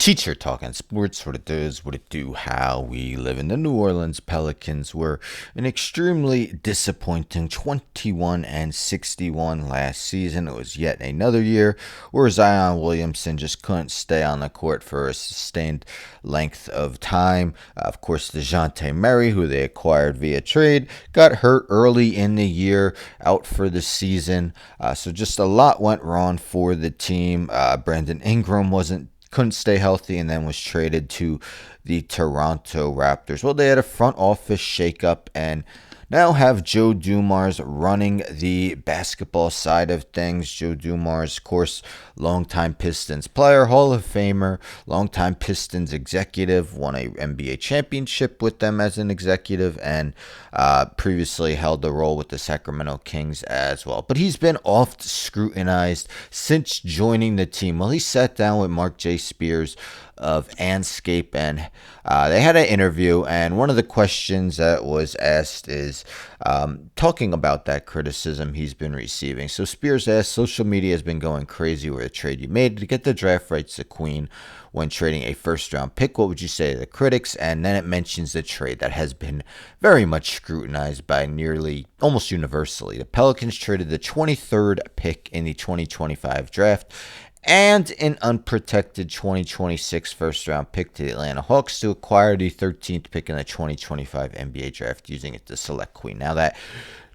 Teacher talking sports, what it does, what it do, how we live in. The New Orleans Pelicans were an extremely disappointing 21-61 last season. It was yet another year where Zion Williamson just couldn't stay on the court for a sustained length of time. Of course, DeJounte Murray, who they acquired via trade, got hurt early in the year, out for the season. So just a lot went wrong for the team. Brandon Ingram couldn't stay healthy and then was traded to the Toronto Raptors. Well, they had a front office shakeup and now have Joe Dumars running the basketball side of things. Joe Dumars, of course, longtime Pistons player, Hall of Famer, longtime Pistons executive, won a NBA championship with them as an executive, and previously held a role with the Sacramento Kings as well. But he's been oft scrutinized since joining the team. Well, he sat down with Mark J. Spears of Anscape, and they had an interview, and one of the questions that was asked is talking about that criticism he's been receiving. So Spears asked, social media has been going crazy with a trade you made to get the draft rights to Queen when trading a first-round pick. What would you say to the critics? And then it mentions the trade that has been very much scrutinized by nearly almost universally. The Pelicans traded the 23rd pick in the 2025 draft and an unprotected 2026 first-round pick to the Atlanta Hawks to acquire the 13th pick in the 2025 NBA draft, using it to select Queen. Now that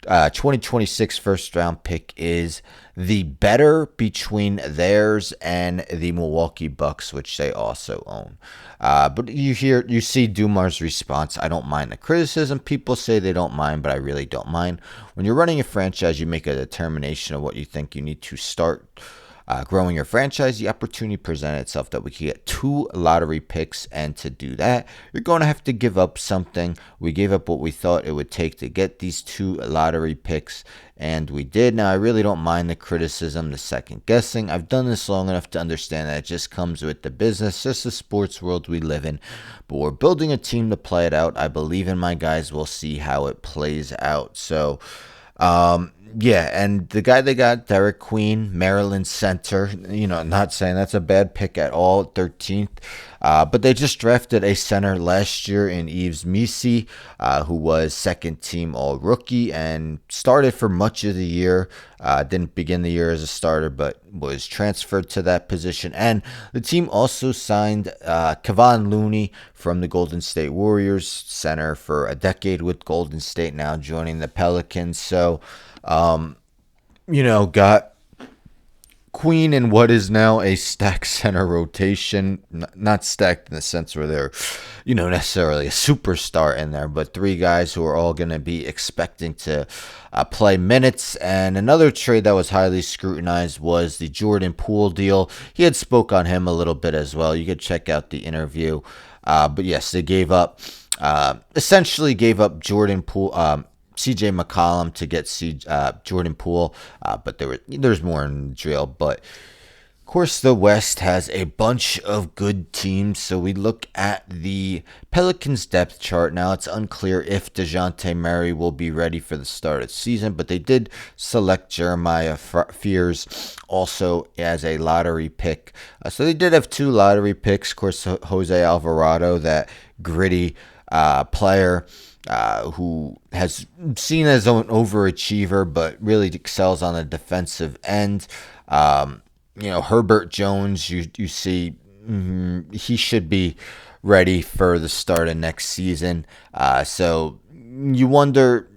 2026 first-round pick is the better between theirs and the Milwaukee Bucks, which they also own. But you see Dumars' response. I don't mind the criticism. People say they don't mind, but I really don't mind. When you're running a franchise, you make a determination of what you think you need to start growing your franchise. The opportunity presented itself that we could get 2 lottery picks, and to do that, you're going to have to give up something. We gave up what we thought it would take to get these 2 lottery picks, and we did. Now, I really don't mind the criticism, the second guessing. I've done this long enough to understand that it just comes with the business, just the sports world we live in. But we're building a team to play it out. I believe in my guys. We'll see how it plays out. So, yeah, and the guy they got, Derek Queen, Maryland center, not saying that's a bad pick at all, 13th. But they just drafted a center last year in Yves Missi, who was second-team all-rookie and started for much of the year. Didn't begin the year as a starter, but was transferred to that position. And the team also signed Kevon Looney from the Golden State Warriors, center for a decade with Golden State, now joining the Pelicans. So, got Queen in what is now a stacked center rotation. Not stacked in the sense where they're, necessarily a superstar in there, but 3 guys who are all going to be expecting to play minutes. And another trade that was highly scrutinized was the Jordan Poole deal. He had spoke on him a little bit as well. You could check out the interview. But yes, they essentially gave up Jordan Poole, CJ McCollum to get Jordan Poole, but there's more in the drill. But of course, the West has a bunch of good teams. So we look at the Pelicans depth chart. Now it's unclear if DeJounte Murray will be ready for the start of the season, but they did select Jeremiah Fears also as a lottery pick. So they did have 2 lottery picks. Of course, Jose Alvarado, that gritty player, who has seen as an overachiever, but really excels on the defensive end. Herbert Jones, you see, he should be ready for the start of next season. So you wonder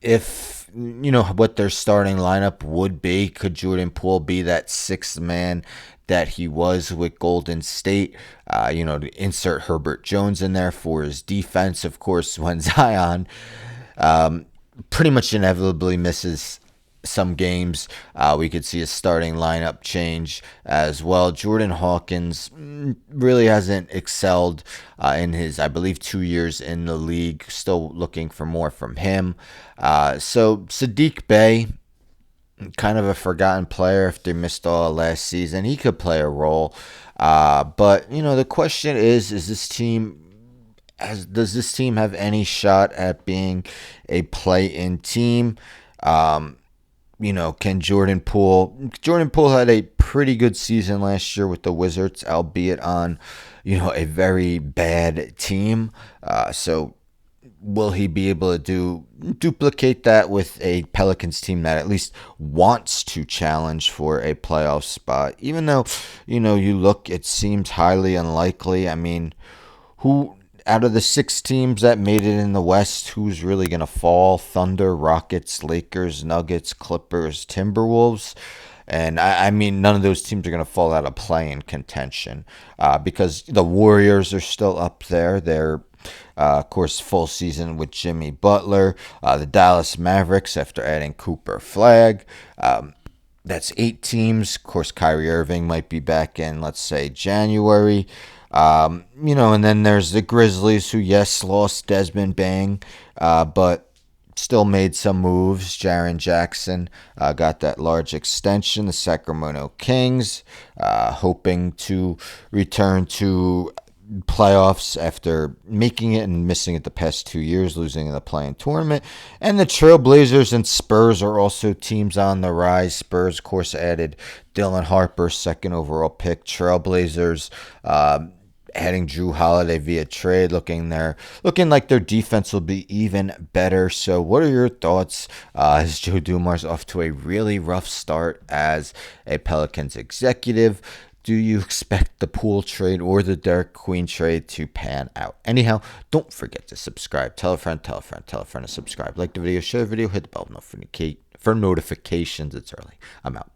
if, what their starting lineup would be. Could Jordan Poole be that 6th man that he was with Golden State? To insert Herbert Jones in there for his defense. Of course, when Zion pretty much inevitably misses some games, we could see a starting lineup change as well. Jordan Hawkins really hasn't excelled in his, I believe, 2 years in the league. Still looking for more from him. So Sadiq Bey, kind of a forgotten player if they missed all last season. He could play a role. But, the question is does this team have any shot at being a play-in team? can Jordan Poole had a pretty good season last year with the Wizards, albeit on, a very bad team. So will he be able to duplicate that with a Pelicans team that at least wants to challenge for a playoff spot? Even though, you look, it seems highly unlikely. I mean, who out of the 6 teams that made it in the West, who's really going to fall? Thunder, Rockets, Lakers, Nuggets, Clippers, Timberwolves. And I mean, none of those teams are going to fall out of play-in contention because the Warriors are still up there. They're, of course, full season with Jimmy Butler. The Dallas Mavericks, after adding Cooper Flag. That's 8 teams. Of course, Kyrie Irving might be back in, let's say, January. And then there's the Grizzlies, who, yes, lost Desmond Bang, but still made some moves. Jaren Jackson got that large extension. The Sacramento Kings, hoping to return to playoffs after making it and missing it the past 2 years, losing in the play-in tournament. And the Trailblazers and Spurs are also teams on the rise. Spurs, of course, added Dylan Harper, second overall pick. Trailblazers, adding Drew Holiday via trade, looking like their defense will be even better. So what are your thoughts? Is Joe Dumars off to a really rough start as a Pelicans executive? Do you expect the Poole trade or the Derek Queen trade to pan out? Anyhow, don't forget to subscribe. Tell a friend to subscribe. Like the video, share the video, hit the bell for notifications. It's early. I'm out.